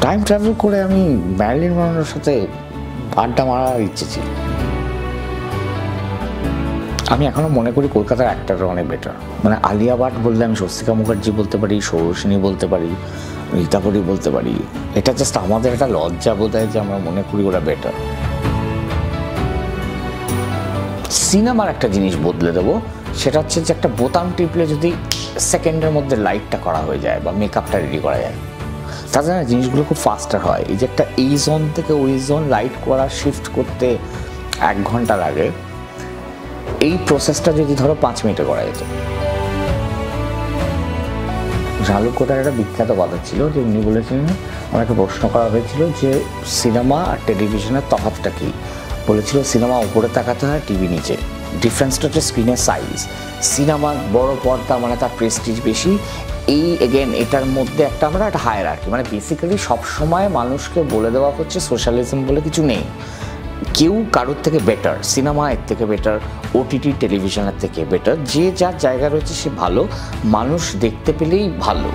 Time travel করে আমি Marilyn মনরোর সাথে আড্ডা মারার ইচ্ছে ছিল। আমি এখনো মনে করি কলকাতার অ্যাক্টররা অনেক বেটার। মানে আলিয়া ভাট বললে আমি স্বস্তিকা মুখার্জি বলতে পারি, সৌরসিনী বলতে পারি, রীতা করি বলতে পারি। এটা জাস্ট আমাদের একটা লজ্জা বোধ হয় যে আমরা মনে করি ওরা বেটার। সিনেমার একটা জিনিস বদলে দেবো, সেটা হচ্ছে যে একটা বোতাম টিপলে যদি সেকেন্ডের মধ্যে লাইটটা করা হয়ে যায় বা মেকআপটা রেডি করা যায়, তাছাড়া জিনিসগুলো খুব ফাস্টার হয়। এই যে একটা এই জোন থেকে ওই জোন লাইট করা শিফট করতে 1 ঘন্টা লাগে, এই প্রসেসটা যদি ধরো 5 মিনিটে করা যেত। ঝালুকোটার একটা বিখ্যাত কথা ছিল যে উনি বলেছিলেন, আমাকে প্রশ্ন করা হয়েছিল যে সিনেমা আর টেলিভিশনের তফাৎটা কী। বলেছিল সিনেমা উপরে তাকাতে হয়, টিভি নিচে। ডিফারেন্সটা হচ্ছে স্ক্রিনের সাইজ। সিনেমা বড় পর্দা মানে তার প্রেস্টিজ বেশি। এই এগেন এটার মধ্যে একটা আমরা একটা হায়ারার্কি, মানে বেসিক্যালি সবসময় মানুষকে বলে দেওয়া হচ্ছে সোশ্যালিজম বলে কিছু নেই। কেউ কারোর থেকে বেটার, সিনেমা এর থেকে বেটার, ওটিটি টেলিভিশনের থেকে বেটার, যে যার জায়গা রয়েছে সে ভালো, মানুষ দেখতে পেলেই ভালো।